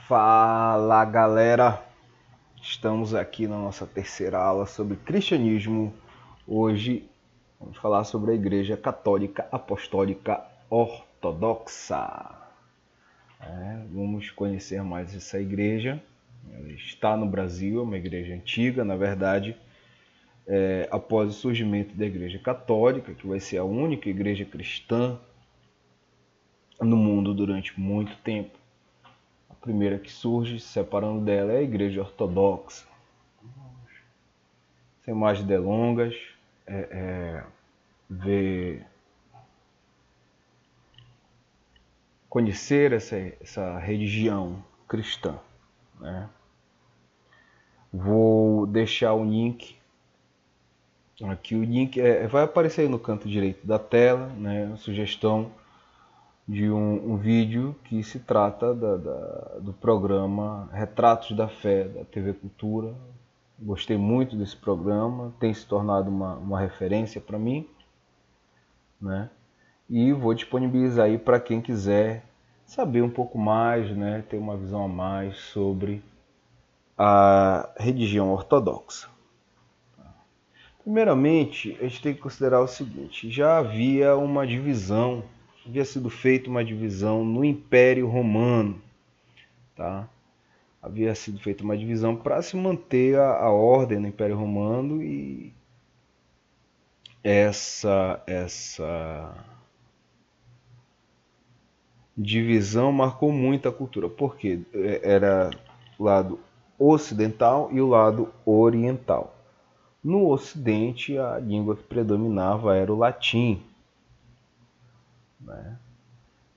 Fala galera, estamos aqui na nossa terceira aula sobre cristianismo. Hoje vamos falar sobre a Igreja Católica Apostólica Ortodoxa. Vamos conhecer mais essa igreja. Ela está no Brasil, é uma igreja antiga, na verdade, após o surgimento da Igreja Católica, que vai ser a única igreja cristã no mundo durante muito tempo. A primeira que surge, se separando dela, é a Igreja Ortodoxa. Sem mais delongas, conhecer essa religião cristã, né? Vou deixar o link aqui. O link vai aparecer aí no canto direito da tela, né? Uma sugestão de um vídeo que se trata do programa Retratos da Fé, da TV Cultura. Gostei muito desse programa, tem se tornado uma referência para mim, né? E vou disponibilizar aí para quem quiser saber um pouco mais, né? Ter uma visão a mais sobre a religião ortodoxa. Primeiramente, a gente tem que considerar o seguinte: já havia sido feita uma divisão no Império Romano, tá? Havia sido feita uma divisão para se manter a ordem no Império Romano, e essa divisão marcou muito a cultura, porque era o lado ocidental e o lado oriental. No Ocidente, a língua que predominava era o latim, né?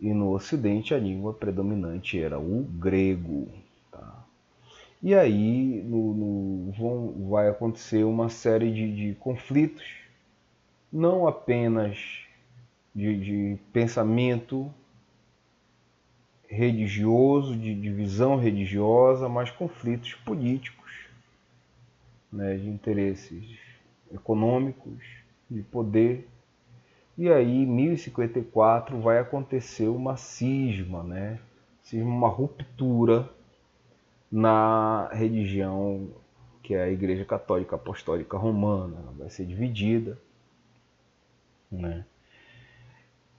E no Ocidente, a língua predominante era o grego. Tá? E aí vai acontecer uma série de conflitos, não apenas de pensamento religioso, de divisão religiosa, mas conflitos políticos, né, de interesses econômicos, de poder. E aí, em 1054, vai acontecer uma cisma, né, uma ruptura na religião que é a Igreja Católica Apostólica Romana. Ela vai ser dividida, né,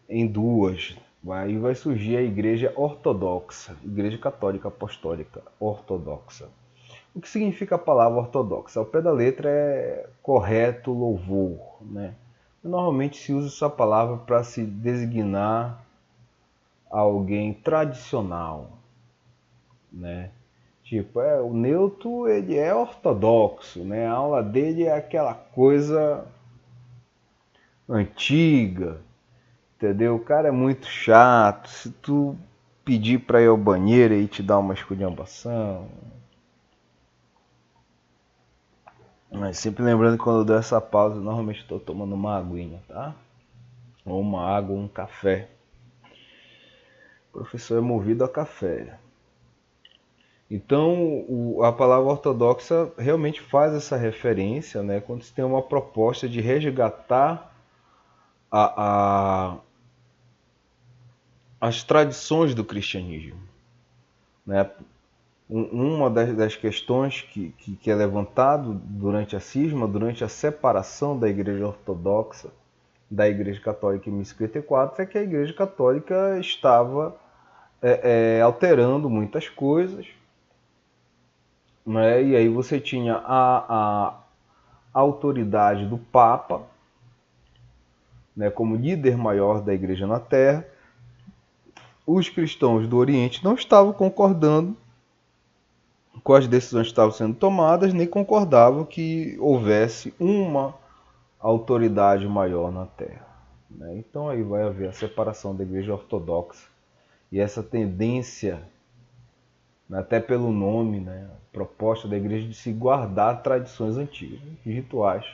em duas. Aí vai surgir a Igreja Ortodoxa, Igreja Católica Apostólica Ortodoxa. O que significa a palavra ortodoxa? Ao pé da letra é correto louvor, né? Normalmente se usa essa palavra para se designar alguém tradicional, né? Tipo, o Neuto, ele é ortodoxo, né? A aula dele é aquela coisa antiga, entendeu? O cara é muito chato. Se tu pedir para ir ao banheiro e te dar uma esculhambação. Mas sempre lembrando que quando eu dou essa pausa, normalmente estou tomando uma aguinha, tá? Ou uma água, ou um café. O professor é movido a café. Então, a palavra ortodoxa realmente faz essa referência, né? Quando se tem uma proposta de resgatar as tradições do cristianismo, né? Uma das questões que é levantado durante a cisma, durante a separação da Igreja Ortodoxa da Igreja Católica em 1054, é que a Igreja Católica estava alterando muitas coisas, né? E aí você tinha a autoridade do Papa, né, como líder maior da Igreja na Terra. Os cristãos do Oriente não estavam concordando com as decisões que estavam sendo tomadas, nem concordavam que houvesse uma autoridade maior na Terra, né? Então aí vai haver a separação da Igreja Ortodoxa, e essa tendência, até pelo nome, né, a proposta da Igreja de se guardar tradições antigas. Os rituais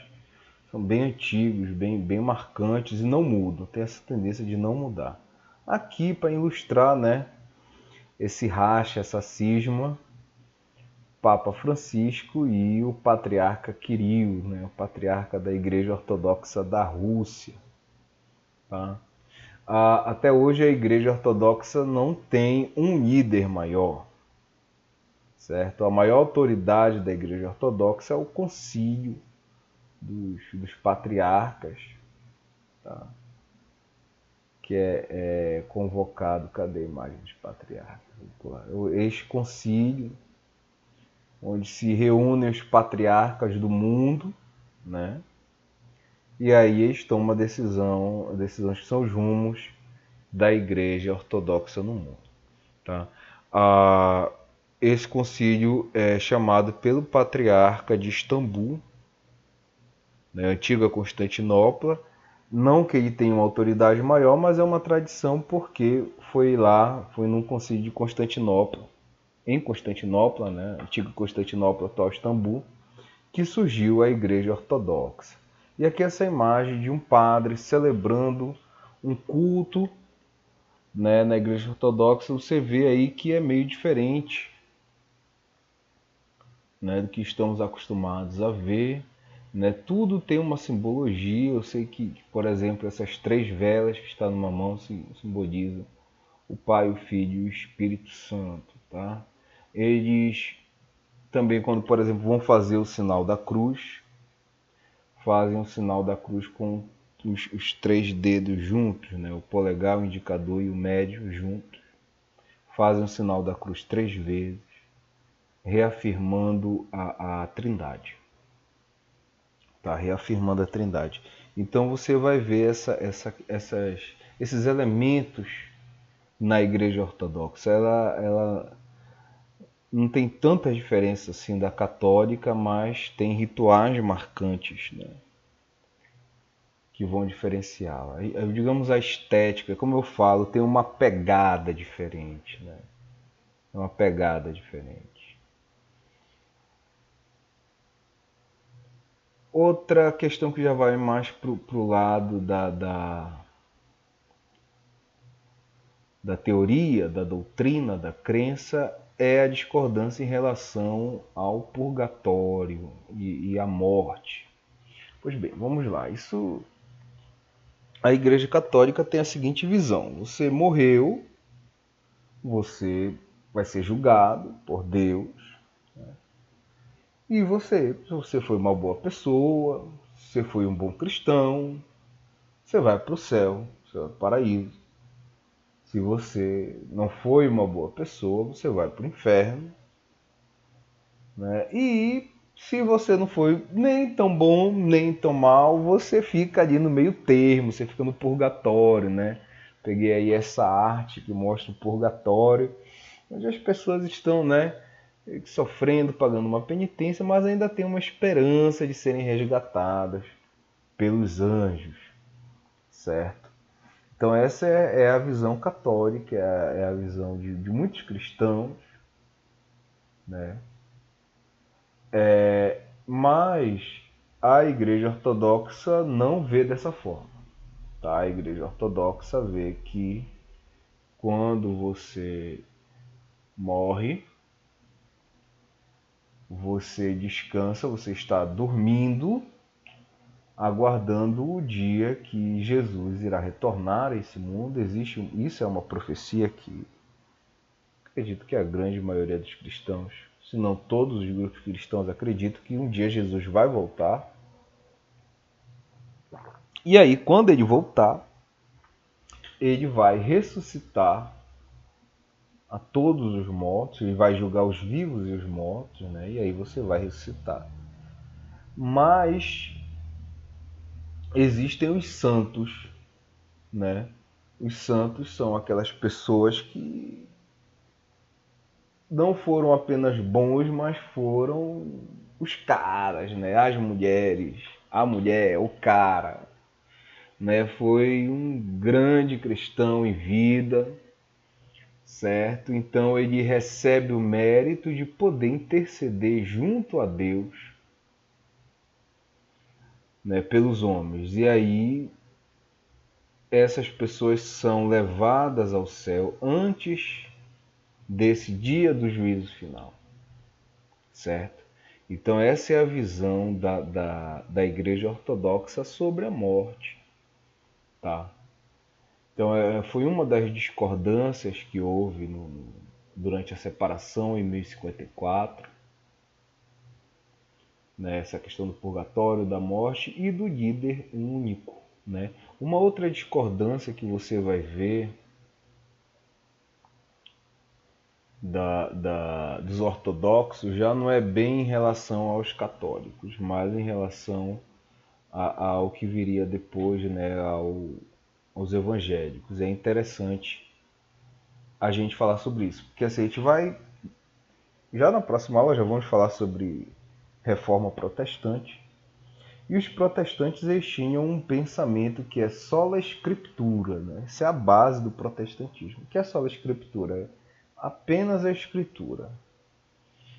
são bem antigos, bem marcantes e não mudam, tem essa tendência de não mudar. Aqui, para ilustrar, né, esse racha, essa cisma, Papa Francisco e o Patriarca Kirill, né, o Patriarca da Igreja Ortodoxa da Rússia. Tá? Até hoje a Igreja Ortodoxa não tem um líder maior, certo? A maior autoridade da Igreja Ortodoxa é o concílio dos patriarcas, tá? Que é convocado, cadê a imagem dos patriarcas? Este concílio, onde se reúnem os patriarcas do mundo, né? E aí eles tomam decisões que são os rumos da Igreja Ortodoxa no mundo, tá? Esse concílio é chamado pelo patriarca de Istambul, né, antiga Constantinopla. Não que ele tenha uma autoridade maior, mas é uma tradição porque foi num concílio de Constantinopla, em Constantinopla, né, antiga Constantinopla, atual Istambul, que surgiu a Igreja Ortodoxa. E aqui essa imagem de um padre celebrando um culto, né, na Igreja Ortodoxa. Você vê aí que é meio diferente, né, do que estamos acostumados a ver, né? Tudo tem uma simbologia. Eu sei que, por exemplo, essas 3 velas que estão numa mão simbolizam o Pai, o Filho e o Espírito Santo, tá? Eles também, quando, por exemplo, vão fazer o sinal da cruz, fazem o sinal da cruz com os 3 dedos juntos, né? O polegar, o indicador e o médio juntos. Fazem o sinal da cruz 3 vezes, reafirmando a Trindade. Tá? Reafirmando a Trindade. Então você vai ver esses elementos na Igreja Ortodoxa. Ela não tem tanta diferença assim da católica, mas tem rituais marcantes, né, que vão diferenciá-la. Digamos, a estética, como eu falo, tem uma pegada diferente, né? É uma pegada diferente. Outra questão que já vai mais para o lado da teoria, da doutrina, da crença, é a discordância em relação ao purgatório e à morte. Pois bem, vamos lá. A Igreja Católica tem a seguinte visão: você morreu, você vai ser julgado por Deus, né? E se você foi uma boa pessoa, se você foi um bom cristão, você vai para o céu, você vai para o paraíso. Se você não foi uma boa pessoa, você vai para o inferno, né? E se você não foi nem tão bom, nem tão mal, você fica ali no meio termo, você fica no purgatório, né? Peguei aí essa arte que mostra o purgatório, onde as pessoas estão, né, sofrendo, pagando uma penitência, mas ainda tem uma esperança de serem resgatadas pelos anjos, certo? Então essa é a visão católica, é a visão de muitos cristãos, né? Mas a Igreja Ortodoxa não vê dessa forma, tá? A Igreja Ortodoxa vê que quando você morre, você descansa, você está dormindo, aguardando o dia que Jesus irá retornar a esse mundo. Isso é uma profecia que acredito que a grande maioria dos cristãos, se não todos os grupos cristãos, acreditam que um dia Jesus vai voltar. E aí, quando ele voltar, ele vai ressuscitar a todos os mortos, ele vai julgar os vivos e os mortos, né? E aí você vai ressuscitar. Mas existem os santos, né? Os santos são aquelas pessoas que não foram apenas bons, mas foram os caras, né? As mulheres, a mulher, o cara, né? Foi um grande cristão em vida, certo? Então ele recebe o mérito de poder interceder junto a Deus, né, pelos homens. E aí essas pessoas são levadas ao céu antes desse dia do juízo final, certo? Então essa é a visão da Igreja Ortodoxa sobre a morte, tá? Então foi uma das discordâncias que houve durante a separação em 1054, né, essa questão do purgatório, da morte e do líder único, né? Uma outra discordância que você vai ver dos ortodoxos já não é bem em relação aos católicos, mas em relação ao que viria depois, né, aos evangélicos. É interessante a gente falar sobre isso, porque assim, a gente vai, já na próxima aula já vamos falar sobre reforma protestante. E os protestantes eles tinham um pensamento que é sola escritura, né? Essa é a base do protestantismo. O que é sola escritura? É apenas a escritura.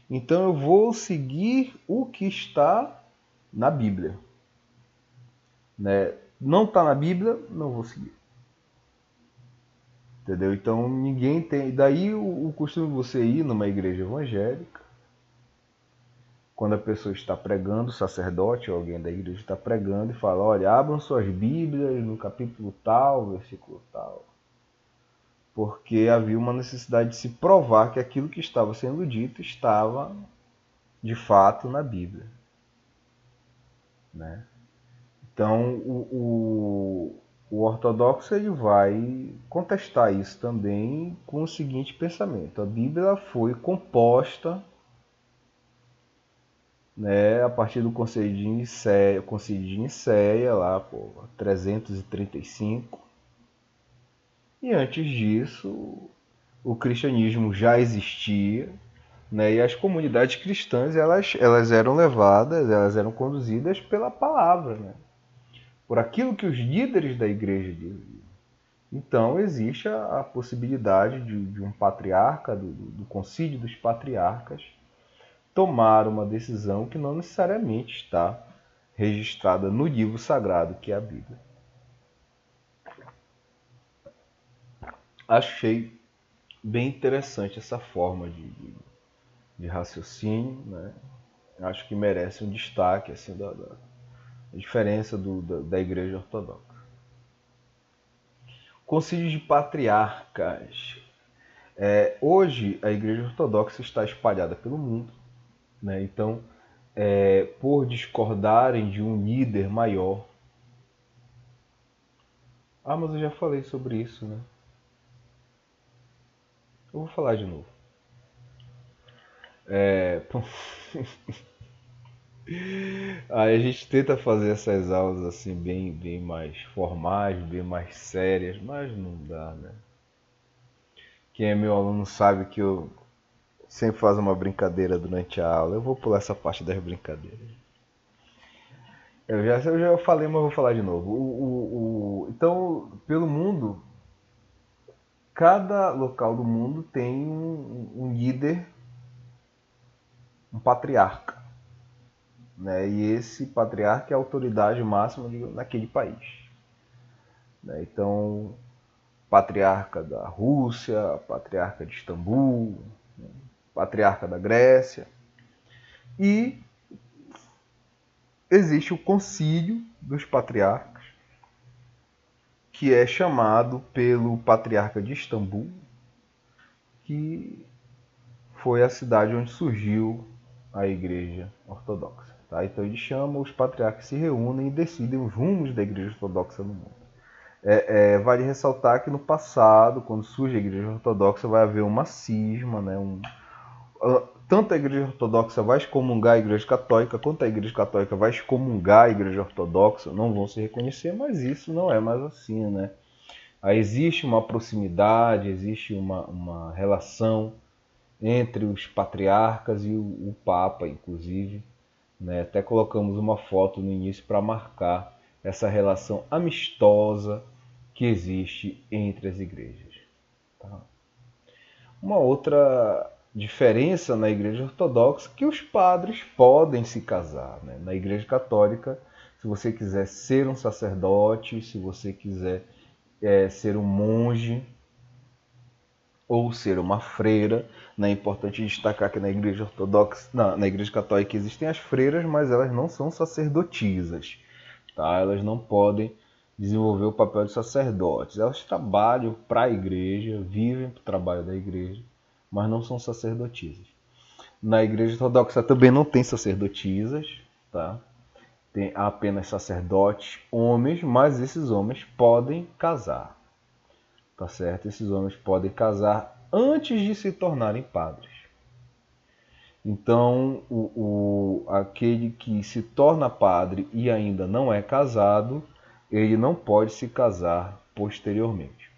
Então eu vou seguir o que está na Bíblia, né? Não está na Bíblia, não vou seguir. Entendeu? Então ninguém tem. Daí o costume de você ir numa igreja evangélica, quando a pessoa está pregando, o sacerdote ou alguém da igreja está pregando e fala, olha, abram suas Bíblias no capítulo tal, versículo tal. Porque havia uma necessidade de se provar que aquilo que estava sendo dito estava, de fato, na Bíblia. Né? Então, o ortodoxo ele vai contestar isso também com o seguinte pensamento. A Bíblia foi composta, né, a partir do Concílio de Nicéia, lá por 335. E antes disso, o cristianismo já existia, né, e as comunidades cristãs elas eram levadas, elas eram conduzidas pela palavra, né, por aquilo que os líderes da igreja diziam. Então existe a possibilidade de um patriarca, do concílio dos patriarcas, tomar uma decisão que não necessariamente está registrada no livro sagrado, que é a Bíblia. Achei bem interessante essa forma de raciocínio, né? Acho que merece um destaque assim, da diferença da Igreja Ortodoxa. Concílio de Patriarcas. Hoje a Igreja Ortodoxa está espalhada pelo mundo, né? Então, por discordarem de um líder maior. Ah, mas eu já falei sobre isso, né? Eu vou falar de novo. Aí a gente tenta fazer essas aulas assim bem mais formais, bem mais sérias, mas não dá, né? Quem é meu aluno sabe que eu sempre faço uma brincadeira durante a aula. Eu vou pular essa parte das brincadeiras. Eu já falei, mas vou falar de novo. Então, pelo mundo, cada local do mundo tem um líder, um patriarca. Né? E esse patriarca é a autoridade máxima naquele país. Né? Então, patriarca da Rússia, patriarca de Istambul, né? Patriarca da Grécia. E existe o concílio dos patriarcas, que é chamado pelo patriarca de Istambul, que foi a cidade onde surgiu a Igreja Ortodoxa. Tá? Então ele chama, os patriarcas se reúnem e decidem os rumos da Igreja Ortodoxa no mundo. Vale ressaltar que no passado, quando surge a Igreja Ortodoxa, vai haver uma cisma, né? Tanto a Igreja Ortodoxa vai excomungar a Igreja Católica, quanto a Igreja Católica vai excomungar a Igreja Ortodoxa, não vão se reconhecer, mas isso não é mais assim, né? Aí existe uma proximidade, existe uma relação entre os patriarcas e o Papa, inclusive. Né? Até colocamos uma foto no início para marcar essa relação amistosa que existe entre as igrejas. Tá? Uma outra diferença na Igreja Ortodoxa é que os padres podem se casar. Né? Na Igreja Católica, se você quiser ser um sacerdote, se você quiser ser um monge ou ser uma freira, né? É importante destacar que na Igreja Ortodoxa, na Igreja Católica existem as freiras, mas elas não são sacerdotisas. Tá? Elas não podem desenvolver o papel de sacerdotes. Elas trabalham para a igreja, vivem para o trabalho da igreja, mas não são sacerdotisas. Na Igreja Ortodoxa também não tem sacerdotisas, tá? Tem apenas sacerdotes homens, mas esses homens podem casar, tá certo? Esses homens podem casar antes de se tornarem padres. Então, aquele que se torna padre e ainda não é casado, ele não pode se casar posteriormente.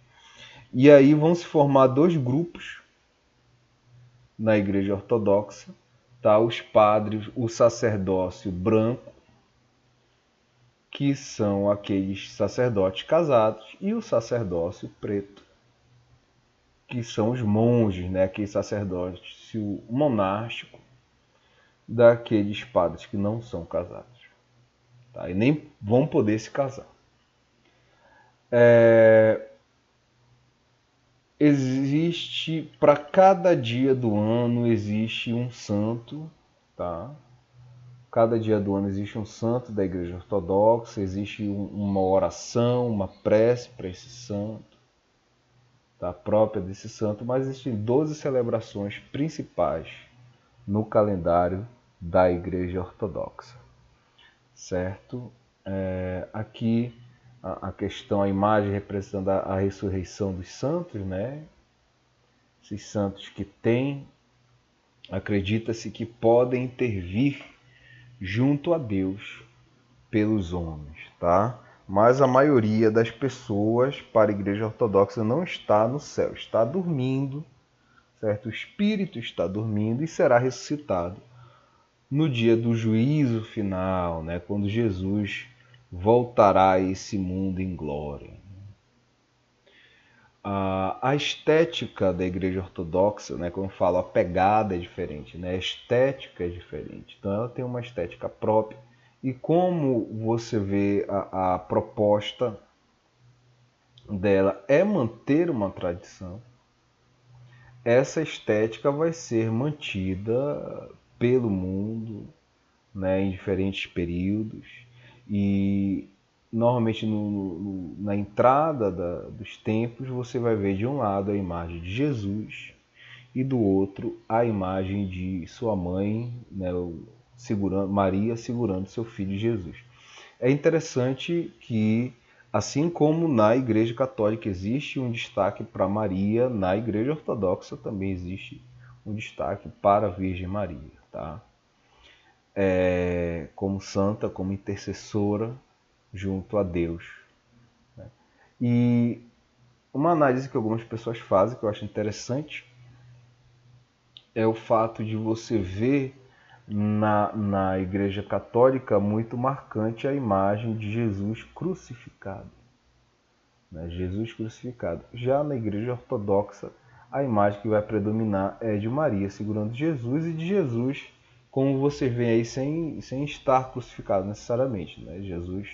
E aí vão se formar dois grupos na Igreja Ortodoxa, tá? Os padres, o sacerdócio branco, que são aqueles sacerdotes casados, e o sacerdócio preto, que são os monges, né? Aquele sacerdócio monástico daqueles padres que não são casados, tá? E nem vão poder se casar. Existe, para cada dia do ano existe um santo, tá? Cada dia do ano existe um santo da Igreja Ortodoxa, existe uma oração, uma prece para esse santo, tá? Própria desse santo, mas existem 12 celebrações principais no calendário da Igreja Ortodoxa, certo? Aqui a questão, a imagem representando a ressurreição dos santos, né? Esses santos que têm, acredita-se que podem intervir junto a Deus pelos homens, tá? Mas a maioria das pessoas para a Igreja Ortodoxa não está no céu, está dormindo, certo? O espírito está dormindo e será ressuscitado no dia do juízo final, né? Quando Jesus voltará a esse mundo em glória. A estética da Igreja Ortodoxa, né, como eu falo, a pegada é diferente, né, a estética é diferente. Então ela tem uma estética própria. E como você vê a proposta dela é manter uma tradição, essa estética vai ser mantida pelo mundo, né, em diferentes períodos. E normalmente na entrada dos templos você vai ver de um lado a imagem de Jesus e do outro a imagem de sua mãe, né, Maria segurando seu filho Jesus. É interessante que, assim como na Igreja Católica existe um destaque para Maria, na Igreja Ortodoxa também existe um destaque para a Virgem Maria, tá? Como santa, como intercessora junto a Deus. E uma análise que algumas pessoas fazem, que eu acho interessante, é o fato de você ver na Igreja Católica muito marcante a imagem de Jesus crucificado. Né? Jesus crucificado. Já na Igreja Ortodoxa, a imagem que vai predominar é de Maria segurando Jesus e de Jesus, como você vê aí, sem estar crucificado necessariamente. Né? Jesus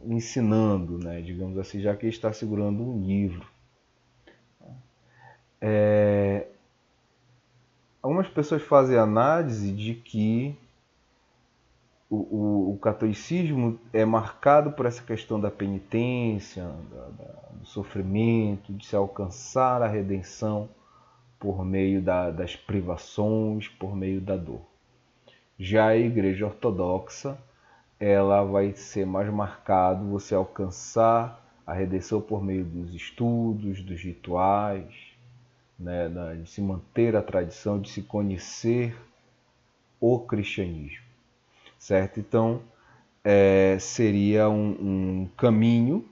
ensinando, né? Digamos assim, já que ele está segurando um livro. Algumas pessoas fazem análise de que o catolicismo é marcado por essa questão da penitência, do sofrimento, de se alcançar a redenção por meio das privações, por meio da dor. Já a Igreja Ortodoxa, ela vai ser mais marcado você alcançar a redenção por meio dos estudos, dos rituais, né, de se manter a tradição, de se conhecer o cristianismo, certo? Então, seria um caminho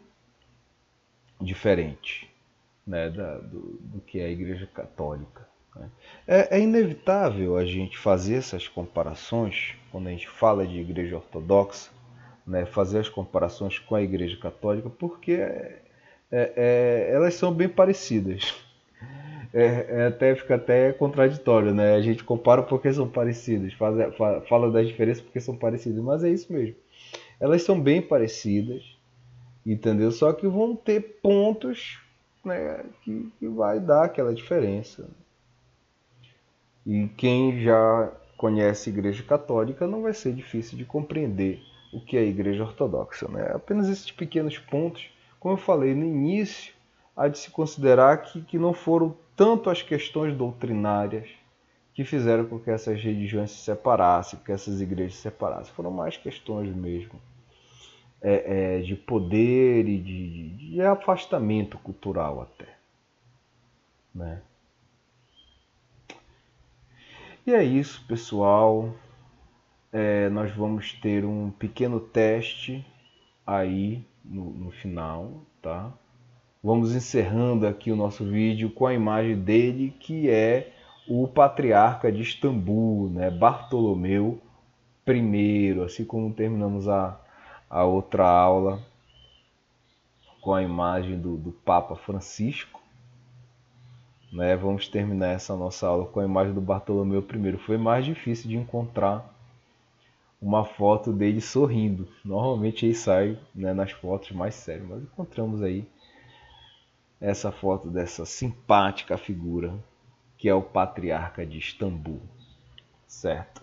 diferente, né, do que é a Igreja Católica. Né? É inevitável a gente fazer essas comparações quando a gente fala de Igreja Ortodoxa, né, fazer as comparações com a Igreja Católica, porque elas são bem parecidas. Fica até contraditório, né? A gente compara porque são parecidas, fala das diferenças porque são parecidas, mas é isso mesmo. Elas são bem parecidas, entendeu? Só que vão ter pontos, né, que vai dar aquela diferença. E quem já conhece a Igreja Católica não vai ser difícil de compreender o que é a Igreja Ortodoxa, né? Apenas esses pequenos pontos, como eu falei no início, há de se considerar que não foram tanto as questões doutrinárias que fizeram com que essas religiões se separassem, que essas igrejas se separassem. Foram mais questões mesmo de poder e de afastamento cultural até, né? E é isso, pessoal. Nós vamos ter um pequeno teste aí no final, tá? Vamos encerrando aqui o nosso vídeo com a imagem dele, que é o patriarca de Istambul, né? Bartolomeu I, assim como terminamos a outra aula com a imagem do Papa Francisco, né? Vamos terminar essa nossa aula com a imagem do Bartolomeu I. Foi mais difícil de encontrar uma foto dele sorrindo. Normalmente ele sai, né, nas fotos mais sérias, mas encontramos aí essa foto dessa simpática figura que é o patriarca de Istambul, certo?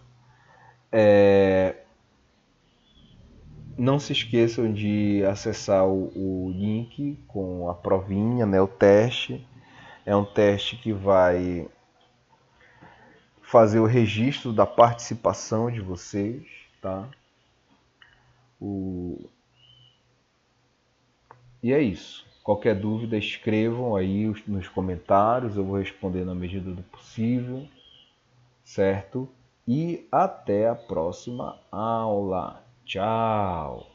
Não se esqueçam de acessar o link com a provinha, né, o teste. É um teste que vai fazer o registro da participação de vocês, tá? E é isso. Qualquer dúvida, escrevam aí nos comentários, eu vou responder na medida do possível, certo? E até a próxima aula. Tchau!